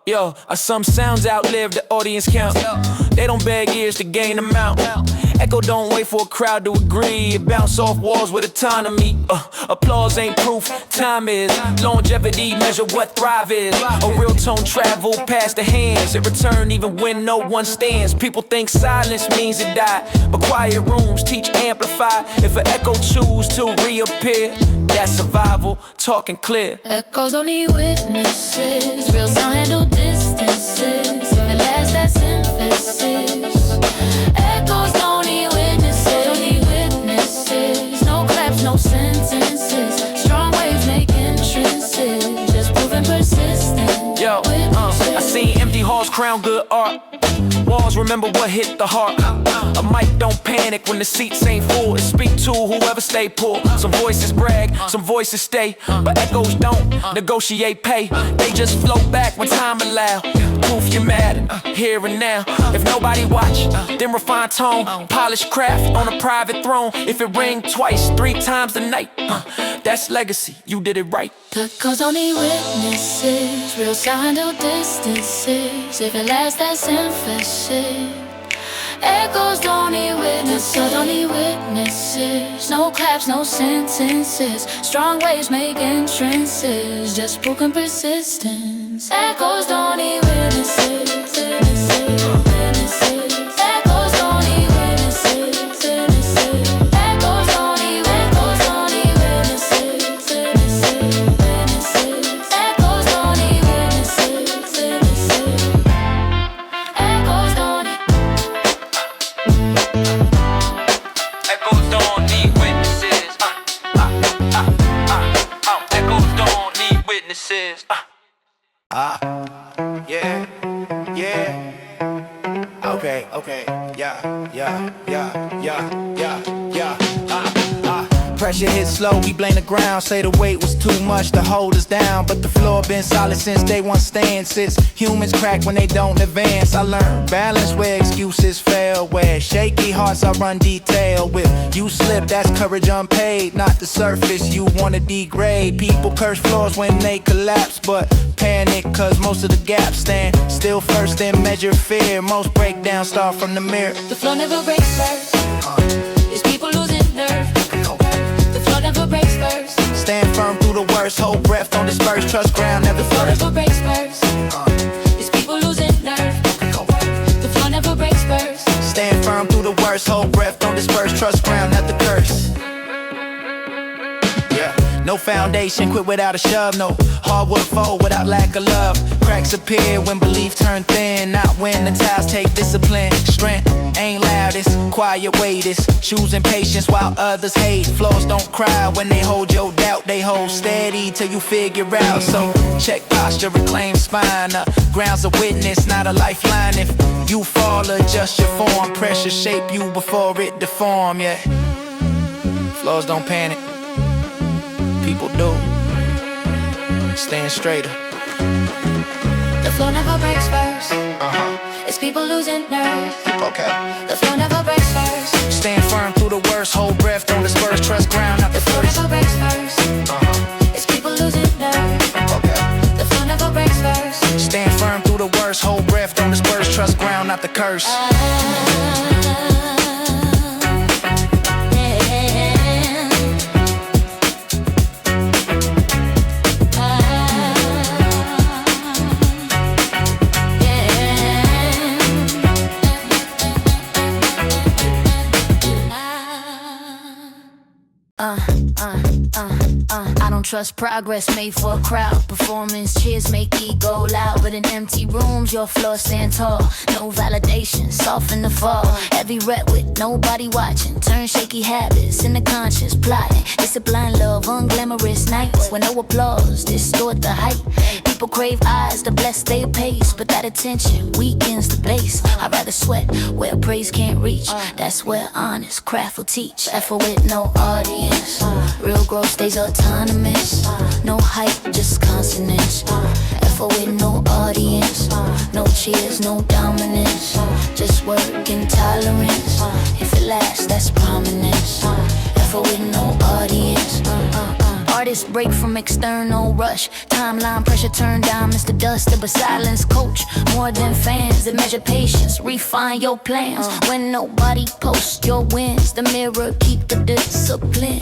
Yo, some sounds outlive the audience count. They don't beg ears to gain them out. Echo don't wait for a crowd to agree. It bounce off walls with autonomy. Applause ain't proof, time is. Longevity measure what thrive is. A real tone travel past the hands. It return even when no one stands. People think silence means it died, but quiet rooms teach amplify. If an echo choose to reappear, that's survival, talking clear. Echoes only witnesses. Real sound handle distances. If it lasts, that's emphasis. Echoes don't need witnesses. Don't need witnesses. No claps, no sentences. Strong waves make entrances. Just proving persistent. Yo, I seen empty halls crown good art. Walls remember what hit the heart. A mic don't panic when the seats ain't full. It speak to whoever stay pulled. Some voices brag, some voices stay, but echoes don't negotiate pay. They just float back when time allow. Proof you're mad, here and now. If nobody watch, then refine tone. Polish craft on a private throne. If it ring twice, 3 times a night, that's legacy, you did it right. Echoes only witnesses. Real sound handle distances. If it lasts, that's emphasis. Echoes don't need witnesses. Don't need witnesses. No claps, no sentences. Strong waves make entrances. Just broken persistence. Echoes don't need witnesses. Echoes don't need witnesses. Echoes don't need witnesses. Echoes don't need witnesses. Echoes don't need. Echoes don't need witnesses. Echoes don't need witnesses. Yeah. Okay, yeah. Pressure hit slow, we blame the ground. Say the weight was too much to hold us down, but the floor been solid since day one stances. Humans crack when they don't advance. I learned balance where excuses fail, where shaky hearts I run detail with. You slip, that's courage unpaid, not the surface you wanna degrade. People curse floors when they collapse, but panic cause most of the gaps stand still first and measure fear. Most breakdowns start from the mirror. The floor never breaks first. It's people losing nerve. The floor never breaks first. Stand firm through the worst, hold breath, don't disperse, trust ground, never The floor first. never breaks first. It's people losing nerve. The floor never breaks first. Stand firm through the worst, hold breath, don't disperse, trust ground, not the curse. Yeah, no foundation, quit without a shove, no hardwood fold without lack of love. Cracks appear when belief turn thin, not when the tiles take discipline. Strength ain't loudest, quiet weightest, choosing patience while others hate. Floors don't cry when they hold your doubt, they hold steady till you figure out. So check posture, reclaim spine, ground's a witness, not a lifeline. If you fall, adjust your form, pressure shape you before it deform, yeah. Floors don't panic, people do, stand straighter. The floor never breaks first. It's people losing nerve. Okay. The floor never breaks first. Stand firm through the worst, hold breath, don't disperse, trust ground, not the The floor first. never breaks first. It's people losing nerve. Okay. The floor never breaks first. Stand firm through the worst, hold breath, don't disperse, trust ground, not the curse. I don't trust progress made for a crowd. Performance cheers make ego loud, but in empty rooms your floor stand tall. No validation, soften the fall. Heavy rep with nobody watching. Turn shaky habits into conscious plotting. It's a blind love, unglamorous nights where no applause distort the height. People crave eyes to bless their pace, but that attention weakens the base. I'd rather sweat where praise can't reach. That's where honest craft will teach. Effort with no audience. Real growth stays autonomous. No hype, just consonants. Effort with no audience. No cheers, no dominance. Just work and tolerance. If it lasts, that's prominence. Effort with no audience. Artists break from external rush. Timeline pressure turn down Mr. Duster, but silence coach more than fans. That measure patience, refine your plans. When nobody posts your wins, the mirror keep the discipline.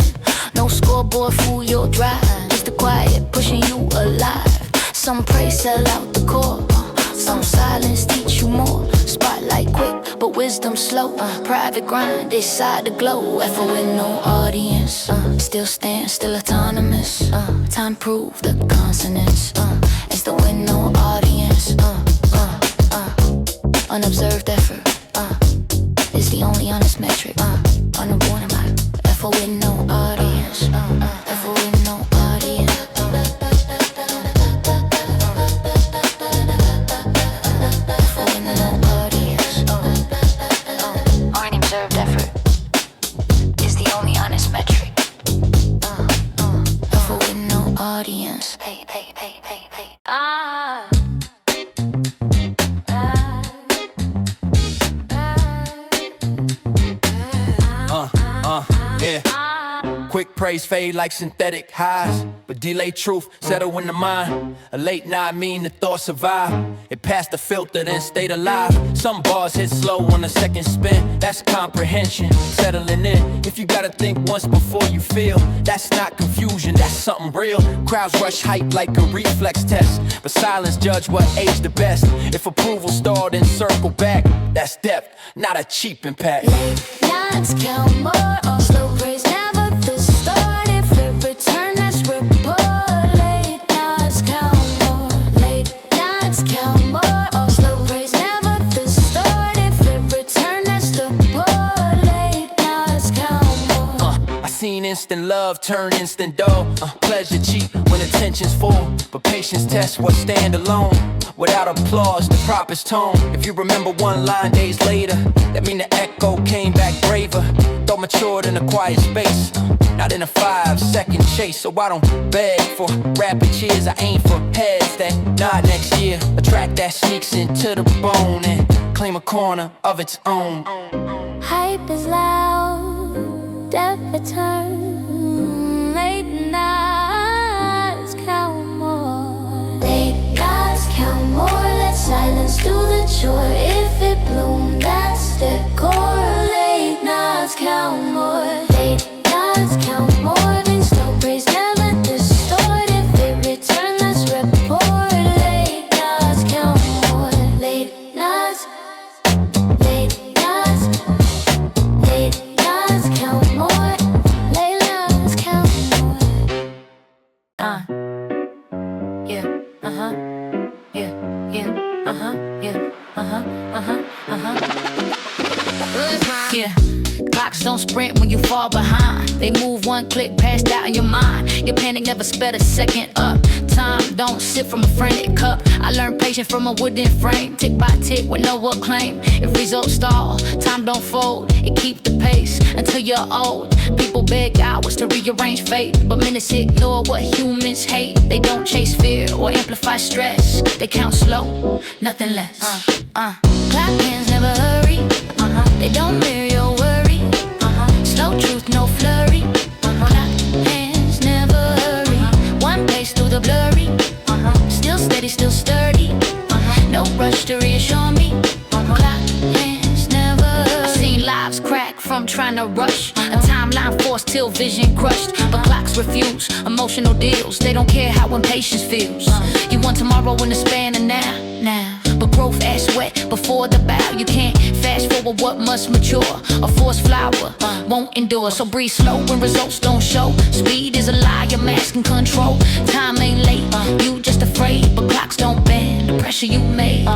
No scoreboard fool your drive, just the quiet pushing you alive. Some praise sell out the core, some silence teach you more. Spotlight quick, but wisdom slow. Private grind, decide to glow. Effort with no audience, still stand, still autonomous. Time prove the consonants. It's the with no audience. Unobserved effort is the only honest metric. Unreborn in my effort with no audience. Effort with no audience. Unobserved effort is the only honest metric. Effort with no audience. Hey, hey, hey, hey, hey. Yeah. Quick praise fade like synthetic highs, but delay truth settle in the mind. A late night mean the thought survive. It passed the filter then stayed alive. Some bars hit slow on the second spin. That's comprehension, settling in. If you gotta think once before you feel, that's not confusion, that's something real. Crowds rush hype like a reflex test, but silence judge what age the best. If approval stalled then circle back, that's depth, not a cheap impact. Late nights count more, or slow praise never the start. If it return, that's report. Late nights count more. Late nights count more, or slow praise never the start. If it return, that's the report. Late nights count more. I seen instant love turn instant dough. Pleasure cheap when attention's full, but patience tests what stand alone. Without applause, the proper's tone. If you remember one line days later, that mean the echo came back braver. Though matured in a quiet space, not in a 5-second chase. So I don't beg for rapid cheers, I aim for heads that nod next year. A track that sneaks into the bone and claim a corner of its own. Hype is loud, death return. Late nights count more. Late nights count more. Let silence do the chore. If it bloom, that's the core. Late nights count more. Late nights count more than slow praise never distort. If it return, that's report. Late nights count more. Late nights. Late nights. Late nights count more. Late nights count more. Yeah, yeah, yeah, yeah. Clocks don't sprint when you fall behind. They move one click past out in your mind. Your panic never sped a second up. Time don't sip from a frantic cup. I learned patience from a wooden frame. Tick by tick with no acclaim. If results stall, time don't fold. It keep the pace until you're old. People beg hours to rearrange fate, but minutes ignore what humans hate. They don't chase fear or amplify stress. They count slow, nothing less. Clock hands never hurry. They don't mirror your worry. Slow truth, no flurry. Clock hands never hurry. One pace through the blurry. Still steady, still sturdy. No rush to reassure me. Clock hands never hurry. I've seen lives crack from trying to rush. A timeline forced till vision crushed. But clocks refuse emotional deals. They don't care how impatience feels. You want tomorrow in the span of now. But growth adds sweat before the bow. You can't fast forward what must mature. A forced flower won't endure. So breathe slow when results don't show. Speed is a lie, you're masking control. Time ain't late, you just afraid. But clocks don't bend the pressure you made.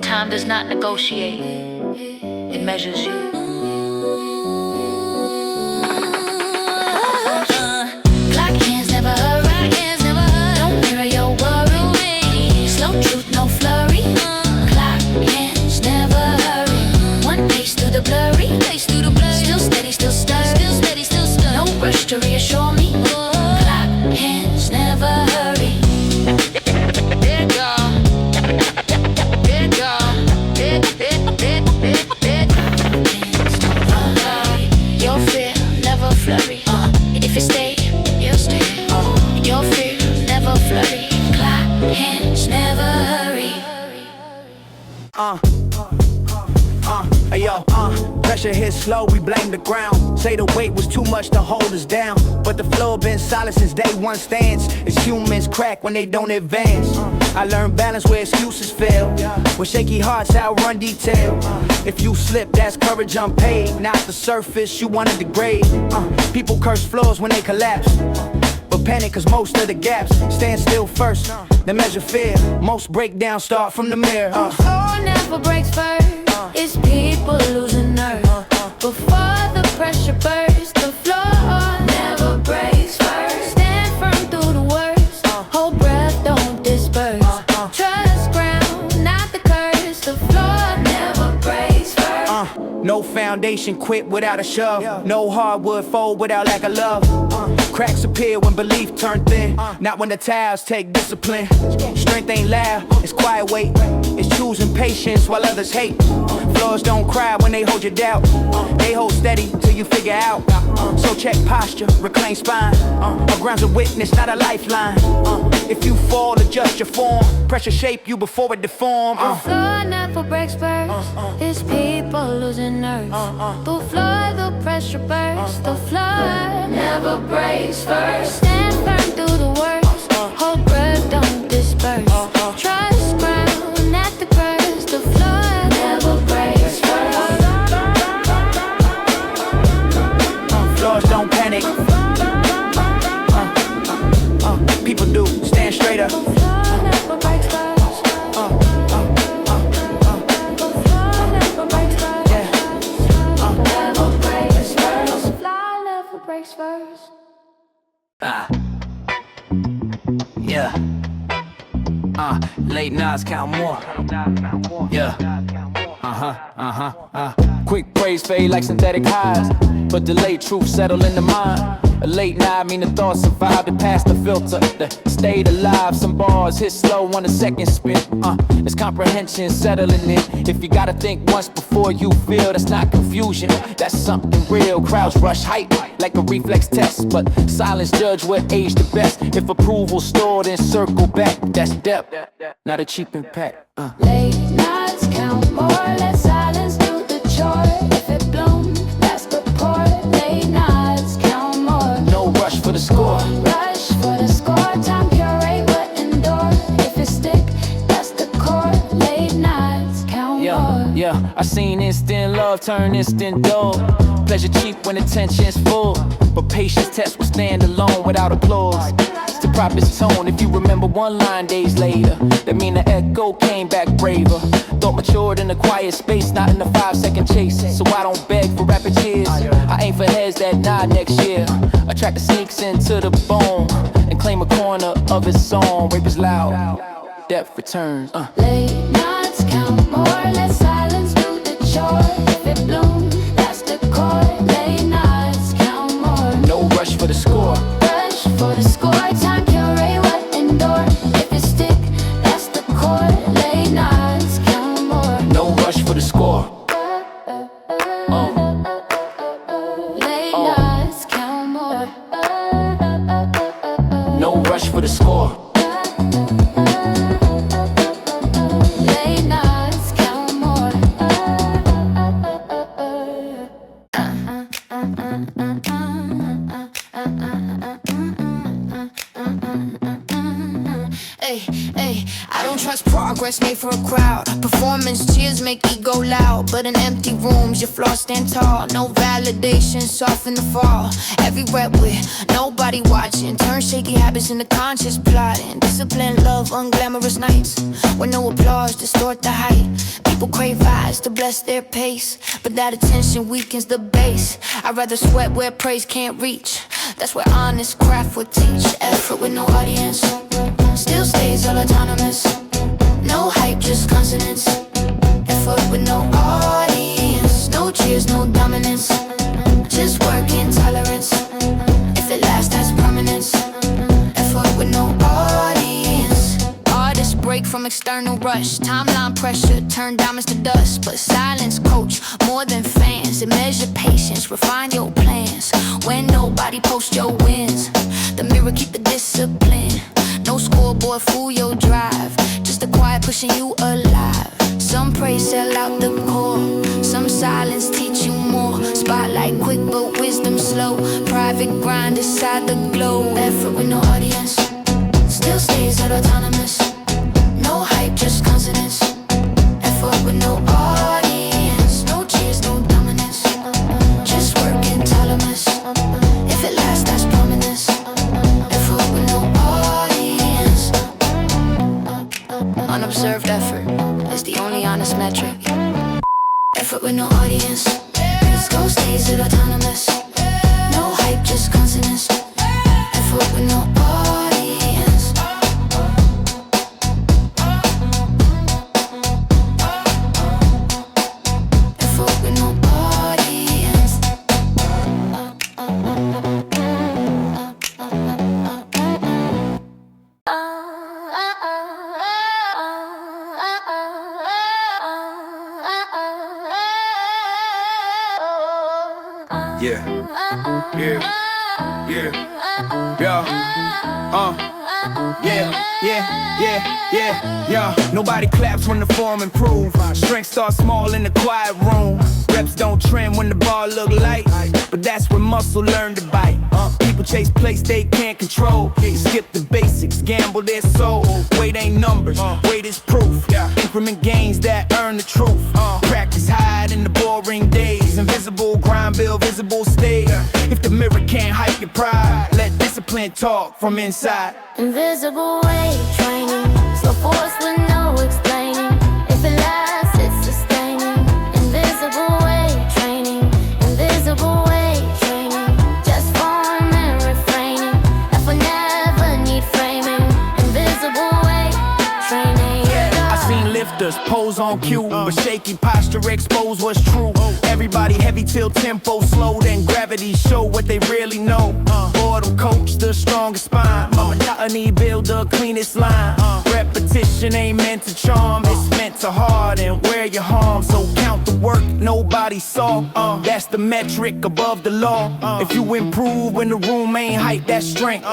Time does not negotiate, it measures you. Clock hands never hurry. Don't mirror your worry. Slow truth, no flurry. Clock hands never hurry. One pace through the blurry. Still steady, still stir. No rush to reassure me. Clock hands never hurry. There go. inch, never hurry. Hey yo, pressure hit slow, we blame the ground. Say the weight was too much to hold us down, but the flow been solid since day one stands. It's humans crack when they don't advance. I learned balance where excuses fail. With shaky hearts, outrun detail. If you slip, that's courage unpaid. Not the surface, you wanna degrade. People curse floors when they collapse, but panic cause most of the gaps stand still first, then measure fear. Most breakdowns start from the mirror. Floor never breaks first. It's people losing nerve before the pressure bursts. The floor never breaks first. Stand firm through the worst. Hold breath, don't disperse. Trust ground, not the curse. The floor never breaks first. No foundation quit without a shove. No hardwood fold without lack of love. Cracks appear when belief turn thin, not when the tiles take discipline. Strength ain't loud, it's quiet weight. It's choosing patience while others hate. Floors don't cry when they hold your doubt. They hold steady till you figure out. So check posture, reclaim spine. A ground's a witness, not a lifeline. If you fall, adjust your form. Pressure shape you before it deform. The floor never breaks first. It's people losing nerve before the pressure bursts. The floor never breaks first. Stand firm through the worst. Hold breath, don't disperse. Trust ground, not the curse. The floor never breaks first. Floors don't panic. People do stand straighter. The floor never breaks first. The floor never breaks first. Never breaks first. The floor never breaks first. Yeah. Late nights count more. Yeah. Quick praise fade like synthetic highs, but delayed truth settle in the mind. A late night mean the thoughts survive to pass the filter. The stayed alive, some bars hit slow on the second spin. It's comprehension settling it. If you gotta think once before you feel, that's not confusion, that's something real. Crowds rush hype like a reflex test, but silence judge what age the best. If approval stored, then circle back. That's depth, not a cheap impact. Late nights count more, let silence do the chore. If it blooms, that's the pour. Late nights count more. No rush for the score. Rush for the score, time curate but endure. If it stick, that's the core. Late nights count more. Yeah, I seen instant love turn instant dull. Pleasure cheap when attention's full, but patience test will stand alone without applause. It's the proper's tone. If you remember one line days later, that mean the echo came back braver. Thought matured in a quiet space, not in a 5-second chase. So I don't beg for rapid cheers. I aim for heads that nod next year. Attract the sneaks into the bone and claim a corner of its own. Rape is loud, depth returns. Late nights count more, let silence do the chore. If it blooms, that's the core. Late nights count more. No rush for the score. Rush for the score, time curate what endure. If it stick, that's the core. Late nights count more. No rush for the score. Late nights count more. No rush for the score. Late nights count more. Hey, hey, I don't trust progress made for a crowd. Performance cheers make ego loud, but in empty rooms your flaws stand tall. No validation, soften the fall. Every rep with nobody watching, turn shaky habits into conscious plotting. Discipline, love, unglamorous nights where no applause distort the height. People crave eyes to bless their pace, but that attention weakens the base. I'd rather sweat where praise can't reach. That's where honest craft would teach. Effort with no audience still stays all autonomous. No hype, just consonants. Effort with no audience. No cheers, no dominance. Just work in tolerance. If it lasts, that's permanence. Effort with no audience. Artists break from external rush. Timeline pressure, turn diamonds to dust. But silence coach more than fans. It measure patience, refine your plans. When nobody posts your wins, the mirror keep the discipline. No scoreboard, fool your drive. Just the quiet pushing you alive. Some praise sell out the core. Some silence teach you more. Spotlight quick but wisdom slow. Private grind inside the glow. Effort with no audience. Still stays at autonomous. No hype, just consonants. Effort with no audience. No cheers, no dominance. Just working Talamus. If it lasts, that's prominence. Effort with no audience. Unobserved effort is the only honest metric. Effort with no audience. Go stays at autonomous. No hype, just consonants. Effort with no audience. Effort with no audience. Yeah, yeah, yeah, yeah. Nobody claps when the form improve. Strength starts small in the quiet room. Reps don't trend when the bar look light, but that's when muscle learn to bite. People chase place they can't control. Skip the basics, gamble their soul. Weight ain't numbers, weight is proof. Increment gains that earn the truth. Practice hide in the boring days. Invisible grind build visible stage. If the mirror can't hype your pride, let discipline talk from inside. Invisible weight training. Slow force with no explaining. If it lasts, it's sustaining. Invisible weight training. Invisible weight training. Just form and refraining. If I never need framing. Invisible weight training. I seen lifters pose on cue, but shaky posture expose what's true. Everybody heavy till tempo slow, then gravity show what they really know. Boredom coach the strongest spine. Monotony build the cleanest line. Repetition ain't meant to charm, it's meant to harden where you harm. So count the work nobody saw. That's the metric above the law. If you improve when the room ain't hype, that's strength,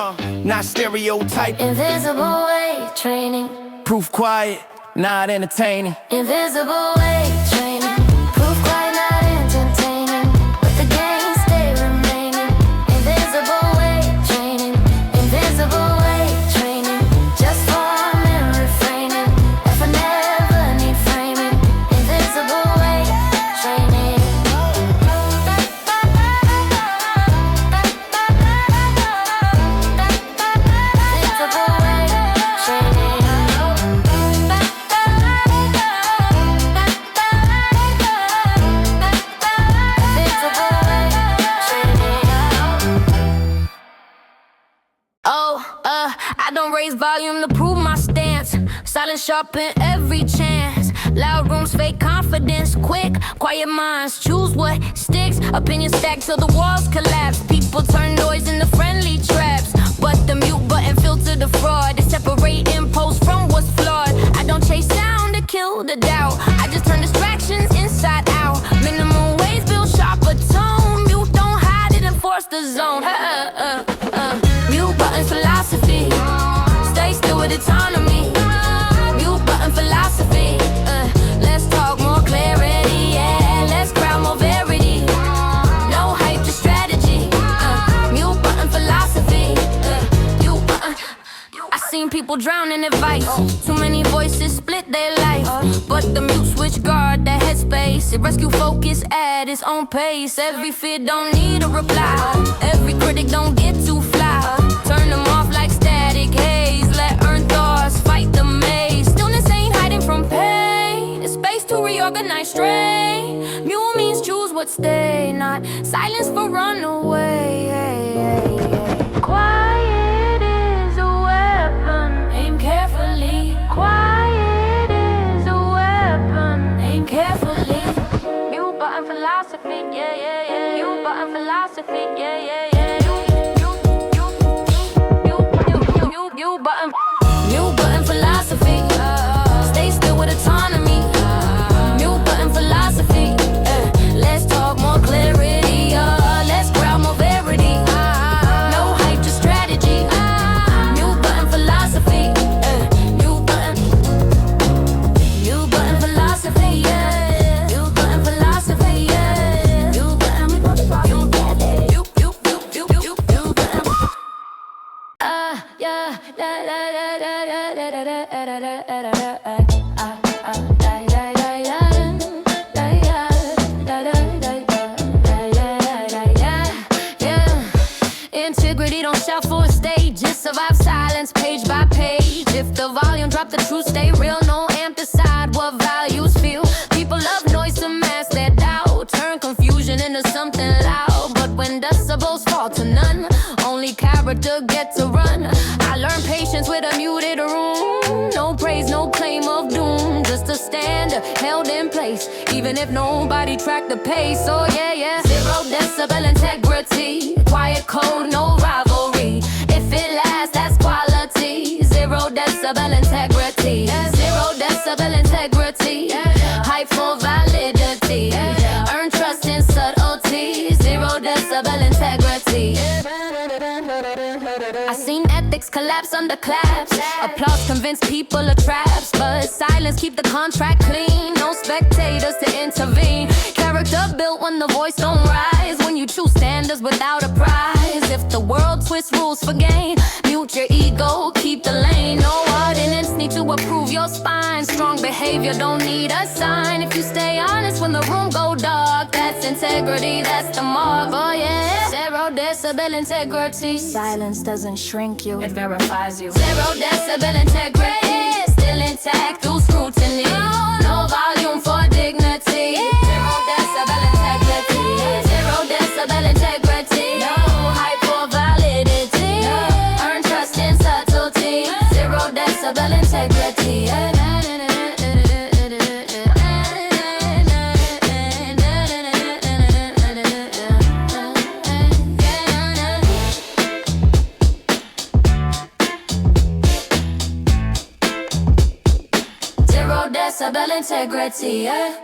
not stereotype. Invisible weight training. Proof quiet, not entertaining. Invisible weight training. Proof quite not entertaining, but the gains stay remaining. Invisible weight training. Invisible weight training. Just form and refraining. If I never need framing. Invisible weight training. Invisible weight training. I don't raise volume to prove my stance. Silence sharpen every chance. Loud rooms, fake confidence. Quick, quiet minds, choose what sticks. Opinions stack till the walls collapse. People turn noise into friendly traps. But the mute button filter the fraud. They separate impulse from what's flawed. I don't chase sound to kill the doubt. I just turn distractions inside out. Minimum ways build sharper tone. Mute don't hide it and force the zone. Mute button philosophy. Stay still with autonomy. Mute button philosophy. Let's talk more clarity. Yeah, let's crowd more verity. No hype, just strategy. Mute button philosophy. Mute button. I seen people drown in advice. Too many voices split their life. But the mute switch guard that headspace. It rescue focus at its own pace. Every fear don't need a reply. Every critic don't get too fly. Turn them off like static haze. Let earn thoughts fight the maze. Stillness ain't hiding from pain. It's space to reorganize strain. Mute means choose what stay, not silence for runaway. Quiet is a weapon. Aim carefully. Quiet is a weapon. Aim carefully. Mute button philosophy. Yeah. Mute button philosophy. Yeah. New button philosophy. Stay still with autonomy. New button philosophy. Let's talk more clarity. Let's crowd more verity. No hype, just strategy. New button philosophy. Integrity don't shout for a stage, just survive silence page by page. If the volume drop, the truth stay real. No amp decide what values feel. People love noise to mask their doubt, turn confusion into something loud. But when decibels fall to none, only character gets to run. I learned patience with a muted room. No praise, no claim of doom, just a standard held in place, even if nobody tracked the pace. So yeah, 0 decibel integrity, quiet code, no rivalry. If it lasts, that's quality. 0 decibel integrity, 0 decibel integrity. Hype for validity, earn trust in subtlety. 0 decibel integrity. I seen ethics collapse under claps. Applause convince people of traps, but silence keep the contract clean. No spectators to intervene. Character built when the voice don't rise. When you choose standards without a prize. If the world twists rules for gain, mute your ego, keep the lane. No ordinance need to approve your spine. Strong behavior don't need a sign. If you stay honest when the room go dark, that's integrity, that's the mark. Oh yeah, 0 decibel integrity. Silence doesn't shrink you, it verifies you. 0 decibel integrity, still intact through scrutiny. No volume for dignity. 0 decibel integrity, 0 decibel integrity. No hype for validity. Earn trust in subtlety. 0 decibel integrity. Decibel integrity, yeah.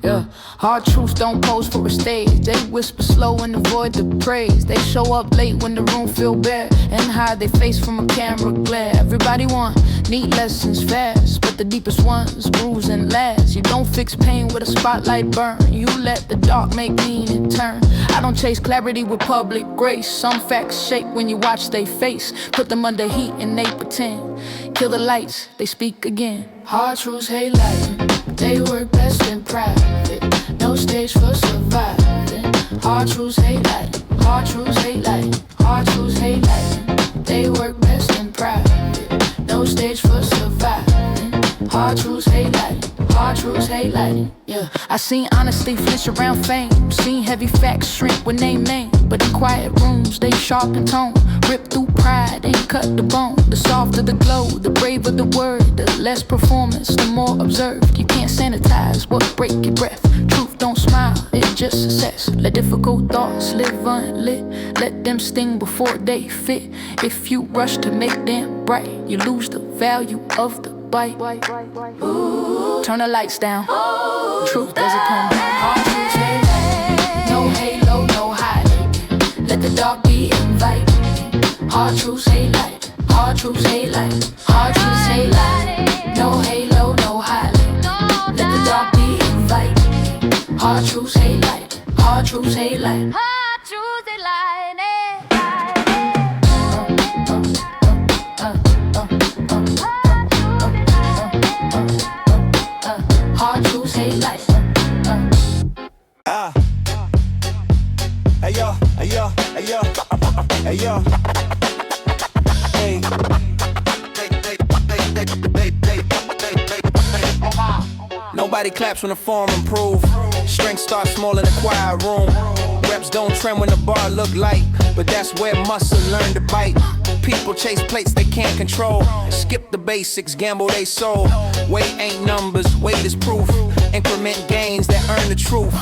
Yeah, hard truths don't pose for a stage. They whisper slow and avoid the praise. They show up late when the room feel bare and hide their face from a camera glare. Everybody want neat lessons fast, but the deepest ones bruise and last. You don't fix pain with a spotlight burn. You let the dark make meaning turn. I don't chase clarity with public grace. Some facts shake when you watch they face. Put them under heat and they pretend. Kill the lights, they speak again. Hard truths hate light. They work best in private. No stage for surviving. Hard truths hate light. Hard truths hate light. Hard truths hate light. They work best in private. No stage for surviving. Hard truths hate light. Hard truths hate light. Yeah, I seen honesty flinch around fame. Seen heavy facts shrink when they name. But in quiet rooms, they sharpen tone. Rip through pride and cut the bone. The softer the glow, the braver the word. The less performance, the more observed. You can't sanitize what break your breath. Truth don't smile, it just success. Let difficult thoughts live unlit. Let them sting before they fit. If you rush to make them bright, you lose the value of the bite. Ooh, turn the lights down. Truth doesn't come. Hard truths hate light. No halo, no highlight. Let the dark be invited. Hard truths hate light. Hard truths hate light. Hard truths hate light. No halo, no highlight. Let the dark be invited. Hard truths hate light. Hard truths hate light. Hard truths hate light. Hard truths hate light. Hey yo, hey yo, hey yo, hey yo. Hey. Nobody claps when the form improve. Strength starts small in the quiet room. Reps don't trend when the bar look light, but that's where muscle learn to bite. People chase plates they can't control. Skip the basics, gamble they soul. Weight ain't numbers, weight is proof. Increment gains that earn the truth.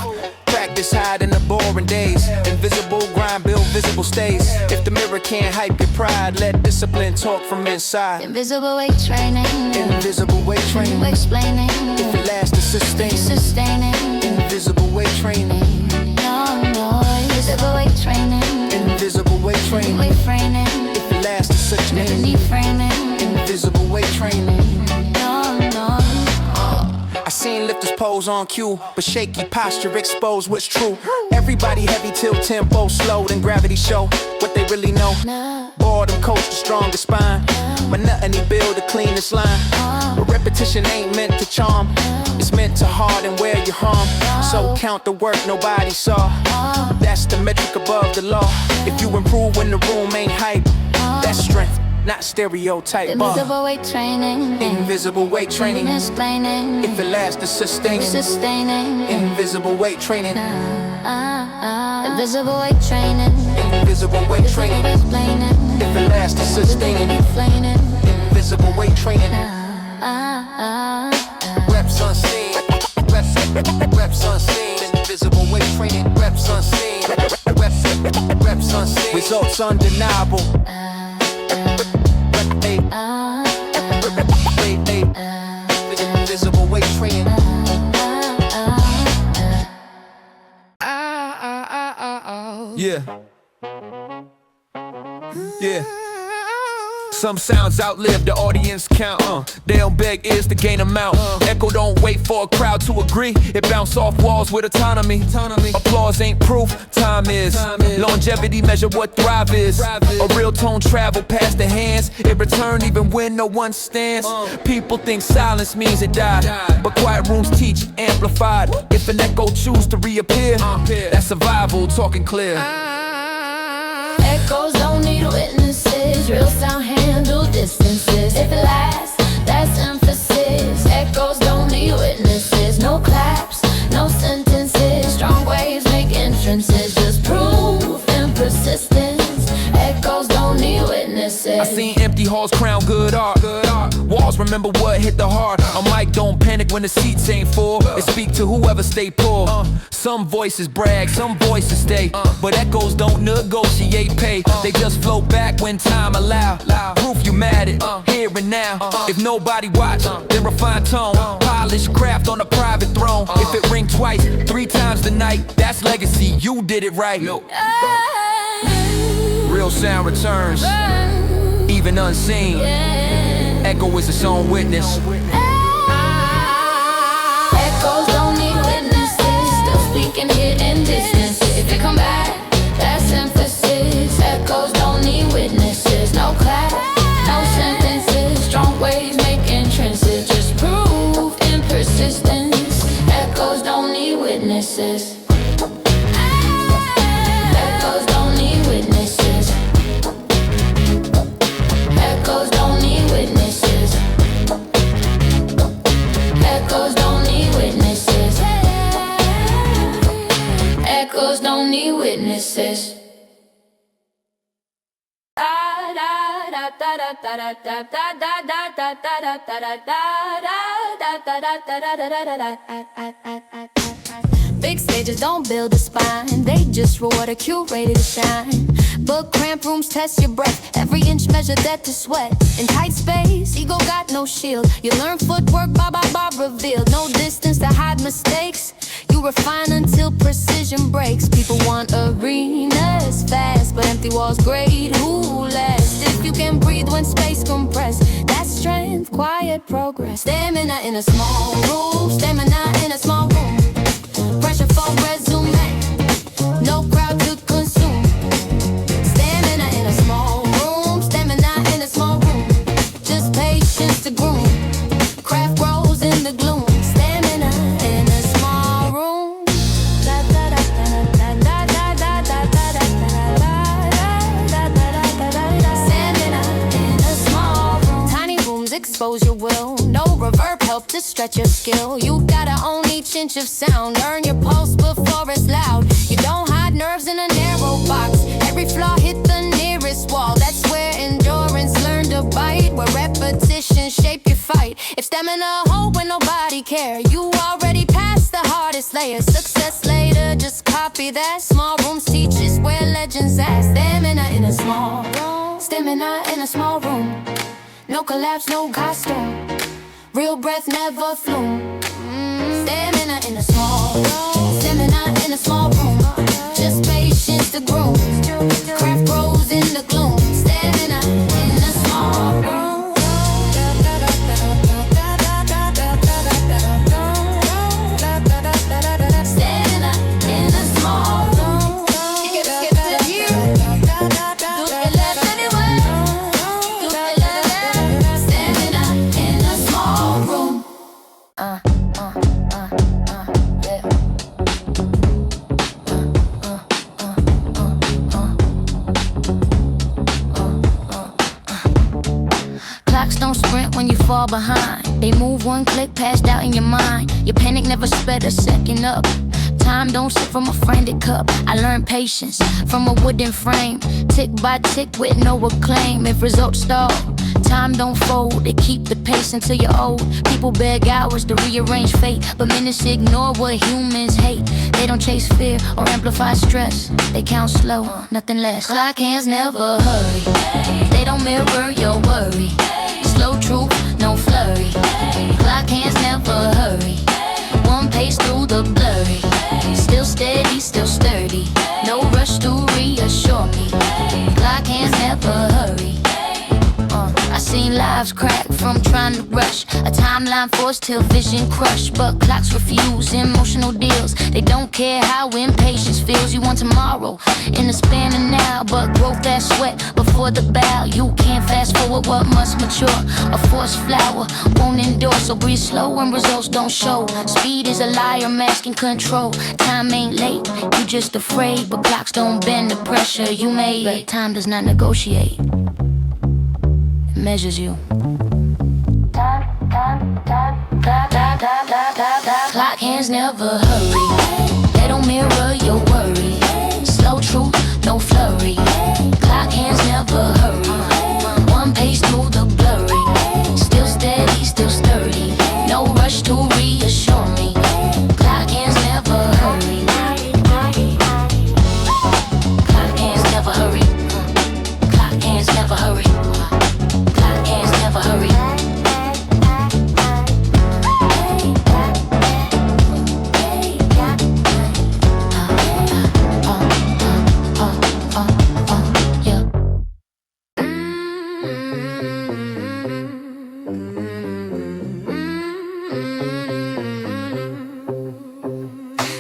Practice hide in the boring days. Invisible grind, build visible stays. If the mirror can't hype your pride, let discipline talk from inside. Invisible weight training. Invisible weight training. Explaining. If it lasts to sustain. Sustaining. Invisible weight training. No. Invisible weight training. Invisible weight training. Weight training. If it lasts to such Knee framing. Invisible weight training. No. I seen lifters pose on cue, but shaky posture expose what's true. Everybody heavy till tempo slow, then gravity show what they really know. Boredom coach the strongest spine, monotony build the cleanest line. But repetition ain't meant to charm, it's meant to harden where you harm. So count the work nobody saw, that's the metric above the law. If you improve when the room ain't hype, that's strength, not stereotype. Invisible weight training, invisible weight training, explaining. If it lasts, it's sustaining. Invisible weight training, invisible weight training, invisible weight training. explaining. If it lasts, it's sustaining. Invisible weight training. Reps on scene, reps on scene. Invisible weight training. Reps on scene, reps on scene. Results undeniable. Invisible weight training. Yeah. Yeah. Some sounds outlive the audience count. They don't beg ears to gain amount. Echo don't wait for a crowd to agree. It bounce off walls with autonomy. Applause ain't proof, time is. Longevity measure what thrive is. A real tone travel past the hands. It return even when no one stands. People think silence means it died, but quiet rooms teach amplified. If an echo choose to reappear, that's survival talking clear. Echoes don't need witnesses. Real sound handle distances. If it lasts, that's emphasis. Echoes don't need witnesses. No claps, no sentences. Strong waves make entrances. Just proof and persistence. Echoes don't need witnesses. I seen empty halls crown good art. Walls remember what hit the heart. A mic don't panic when the seats ain't full. It speak to whoever stay poor. Some voices brag, some voices stay, but echoes don't negotiate pay. They just flow back when time allow. Proof you mad at here and now. If nobody watch, then refine tone. Polish craft on a private throne. If it ring twice, 3 times the night, that's legacy. You did it right. Real sound returns, even unseen. Echo is its own witness. Echoes don't need witnesses. Still speaking hidden distance. If you come back, that's emphasis. Echoes don't need witnesses. No clap, no sentences. Strong waves make entrances. Just proof and persistence. Echoes don't need witnesses. Echoes don't need witnesses. Echoes don't need witnesses. Echoes don't need witnesses. Echoes don't need witnesses. Big stages don't build a spine, they just reward a curated to shine. But cramped rooms test your breath, every inch measure that to sweat. In tight space, ego got no shield. You learn footwork, Bob revealed. No distance to hide mistakes. You refine until precision breaks. People want arenas fast, but empty walls great. Who lasts? If you can breathe when space compressed, that's strength, quiet progress. Stamina in a small room, stamina in a small room. Pressure for resume, no crowd to consume. Stamina in a small room, stamina in a small room. Just patience to groom, craft grows in the gloom. Stamina in a small room. Stamina in a small room. Tiny rooms expose your will, no reverb help to stretch your skill. You gotta own each inch of sound, earn your pulse before it's loud. You don't hide nerves in a narrow box, every flaw hit the nearest wall. That's where endurance learn to bite, where repetition shape your fight. If stamina hold when nobody care, you already passed the hardest layer. Success later, just copy that. Small rooms teach us where legends at. Stamina in a small room, stamina in a small room. No collapse, no costume, real breath never flew. Stamina in a small room, stamina in a small room. Just patience to groom, craft grows in the gloom. Stamina in a small room. don't sprint when you fall behind. They move one click, passed out in your mind. Your panic never sped a second up. Time don't sit from a frantic cup. I learned patience from a wooden frame. Tick by tick with no acclaim. If results stall, time don't fold. They keep the pace until you're old. People beg hours to rearrange fate, but minutes ignore what humans hate. They don't chase fear or amplify stress. They count slow, nothing less. Clock hands never hurry. They don't mirror your worry. Slow truth, no flurry. Clock hands never hurry. One pace through the blurry. Still steady, still sturdy. No rush to reassure me. Clock hands never hurry. I seen lives crack from trying to rush. A timeline forced till vision crushed. But clocks refuse emotional deals. They don't care how impatience feels. You want tomorrow in the span of now, but growth that sweat before the bow. You can't fast forward what must mature. A forced flower won't endure, so breathe slow when results don't show. Speed is a liar masking control. Time ain't late, you just afraid. But clocks don't bend the pressure you made. Time does not negotiate, measures you. Clock hands never hurry. They don't mirror your worry. Slow truth, no flurry. Clock hands never hurry. One pace through the blurry. Still steady, still sturdy. No rush to reassure me. Clock hands never hurry. Clock hands never hurry. Clock hands never hurry. Never hurry.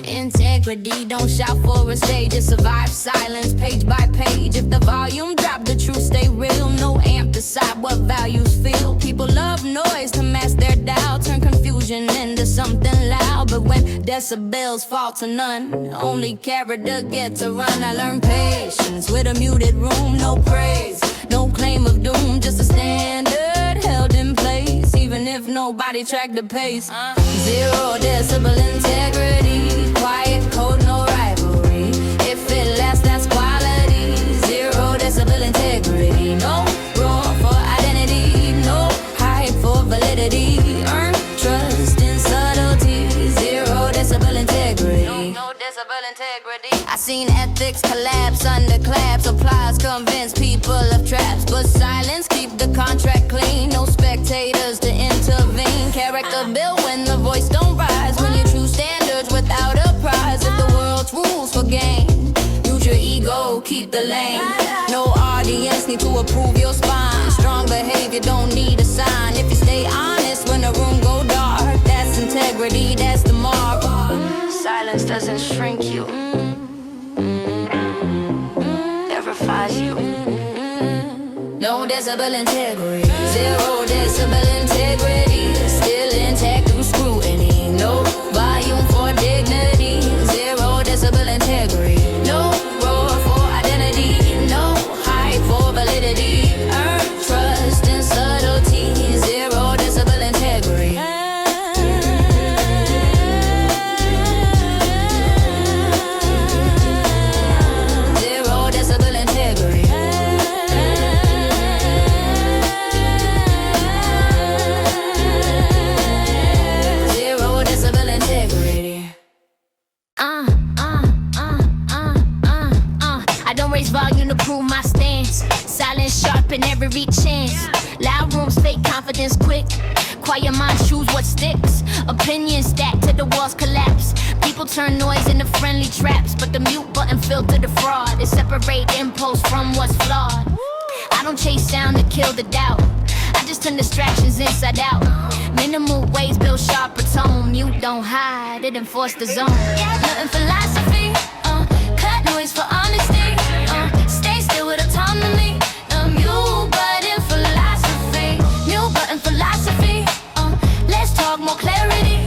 Integrity, don't shout for a stage. It survives silence, page by page. If the volume drop, the truth stay real. No amp decide what values feel. People love noise to mask their doubt, turn confusion into something loud. But when decibels fall to none, only character get to run. I learned patience with a muted room. No praise, no claim of doom, just a standard held in place. Even if nobody tracked the pace. 0 decibel integrity. Quiet code, no rivalry. If it lasts, that's quality. 0 decibel integrity. No room for identity. No hype for validity. Earn trust in subtlety. 0 decibel integrity. No decibel integrity. I seen ethics collapse under claps. Applause convince people of traps, but silence keep the contract clean. No spectators to intervene. Character built when the voice don't rise. When you choose standards without a prize. If the world's rules for gain, use your ego, keep the lane. No audience need to approve your spine. Strong behavior don't need a sign. If you stay honest when the room go dark, that's integrity, that's the mark. Silence doesn't shrink you, verifies you. No decibel integrity. 0 decibel integrity. Still intact through scrutiny. No volume for dignity. 0 decibel integrity. No roar for identity. No hype for validity. Earn trust and subtlety. 0 decibel integrity. 0 decibel integrity. 0 decibel integrity. I don't raise volume to prove my stance. Silence sharp in every chance. Loud rooms fake confidence quick. Quiet minds choose what sticks. Opinions stacked till the walls collapse. People turn noise into friendly traps, but the mute button filter the fraud. It separate impulse from what's flawed. I don't chase sound to kill the doubt. I just turn distractions inside out. Minimal ways build sharper tone. Mute don't hide, it enforce the zone. Nothing philosophy, cut noise for honesty. Stay still with autonomy. Mute button philosophy. Mute button philosophy. Let's talk more clarity.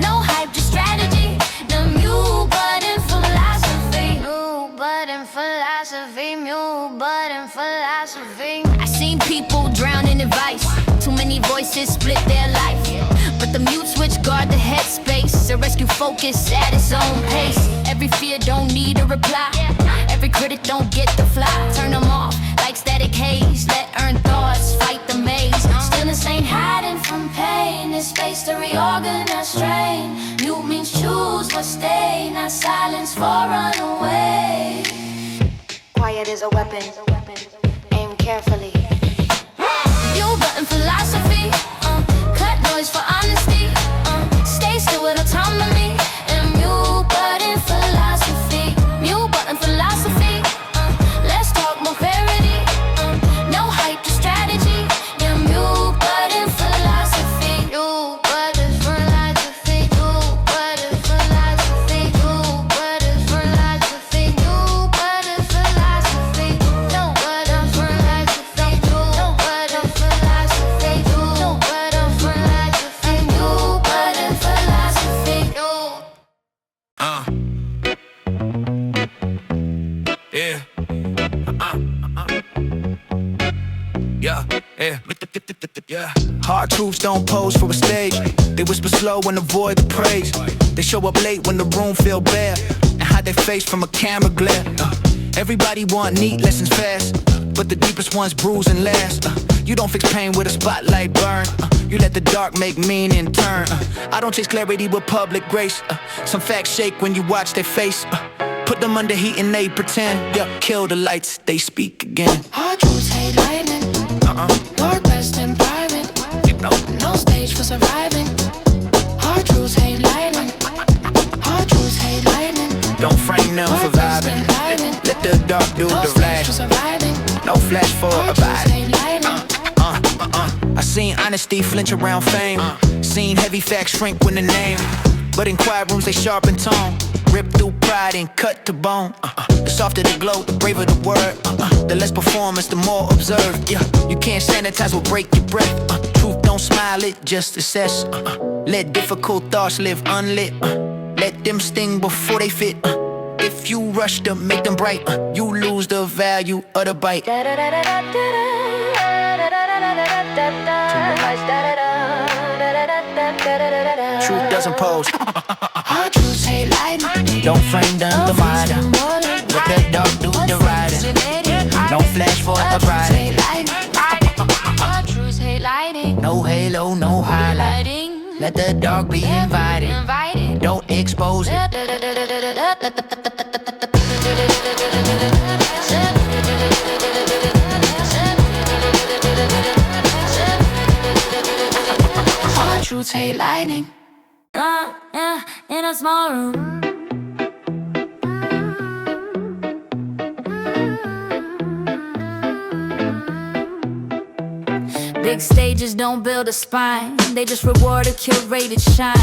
No hype, just strategy. The mute button philosophy. Mute button philosophy. Mute button philosophy. I seen people drown in advice. shit split their life. But the mute switch guard the headspace. The rescue focus at its own pace. Every fear don't need a reply. Every critic don't get the fly. Turn them off like static haze. Let earned thoughts fight the maze. Stillness ain't hiding from pain. It's space to reorganize strain. Mute means choose but stay. Not silence for runaway. Quiet is a weapon. Aim carefully. Mute button philosophy. Cut noise for honesty. Stay still with autonomy. And mute button philosophy. Mute button philosophy. Let's talk more parity. No hype to strategy. Yeah, mute button philosophy. Mute button philosophy. Mute button philosophy. Mute button philosophy. Mute button philosophy. No button philosophy. No button philosophy. No button philosophy. Mute button philosophy. Yeah. Yeah, yeah. Yeah. Hard truths don't pose for a stage. They whisper slow and avoid the praise. They show up late when the room feel bare and hide their face from a camera glare. Everybody want neat lessons fast, but the deepest ones bruise and last. You don't fix pain with a spotlight burn. You let the dark make meaning turn. I don't chase clarity with public grace. Some facts shake when you watch their face. Put them under heat and they pretend. Yeah, kill the lights, they speak again. Hard truths hate lightning. Northwest in private. No stage for surviving. Hard truths hate lightning. Hard truths hate lightning. Don't frame them for vibing. Let the dark do the flash. No flash for abiding. I seen honesty flinch around fame. Seen heavy facts shrink when the name. But in quiet rooms they sharpen tone. Rip through pride and cut to bone. The softer the glow, the braver the word. The less performance, the more observed. Yeah, you can't sanitize what break your breath. Truth don't smile, it just assess. Let difficult thoughts live unlit. Let them sting before they fit. If you rush to make them bright, you lose the value of the bite. Truth doesn't pose. Hard truths hate lightning. Don't frame them the mind. Let that dog do the riding. No flash for a bride. Hard truths hate lighting. No halo, no highlight. Let the dog be invited. Don't expose it. Hard truths hate lightning. Yeah, in a small room. Big stages don't build a spine. They just reward a curated shine.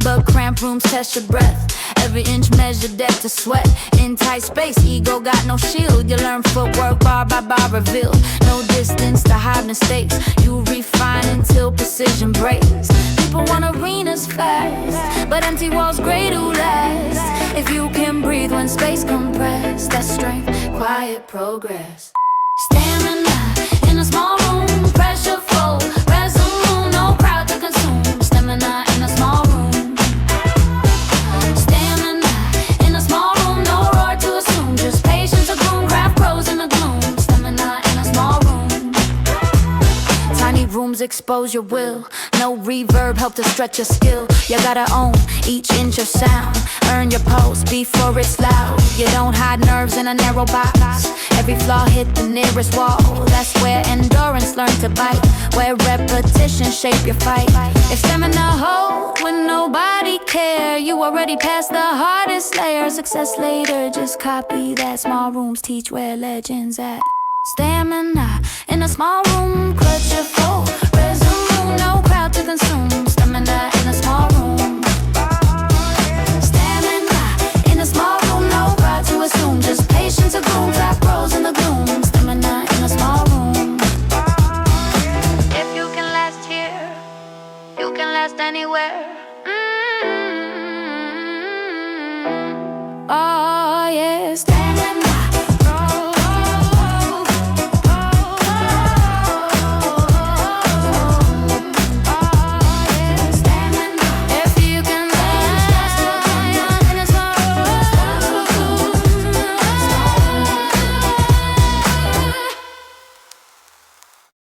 But cramped rooms test your breath. Every inch measured depth to sweat. In tight space, ego got no shield. You learn footwork bar by bar revealed. No distance to hide mistakes. You refine until precision breaks. People want arenas fast, but empty walls great to last. If you can breathe when space compressed, that's strength, quiet progress. Stamina in a small room, pressure flow, resume, no crowd to consume. Stamina in a small room. Stamina in a small room, no roar to assume. Just patience to groom, craft pros in the gloom. Stamina in a small room. Tiny rooms expose your will. No reverb help to stretch your skill. You gotta own each inch of sound. Earn your post before it's loud. You don't hide nerves in a narrow box. Every flaw hit the nearest wall. That's where endurance learn to bite. Where repetition shape your fight. If stamina hold when nobody care, you already passed the hardest layer. Success later, just copy that. Small rooms teach where legends at. Stamina in a small room, clutch your flow. Resume, no crowd to consume. Stamina in a small room. Stamina in a small room, no crowd to assume. Just patience to groom, trap rolls in the gloom. Stamina in a small room. If you can last here, you can last anywhere. Oh.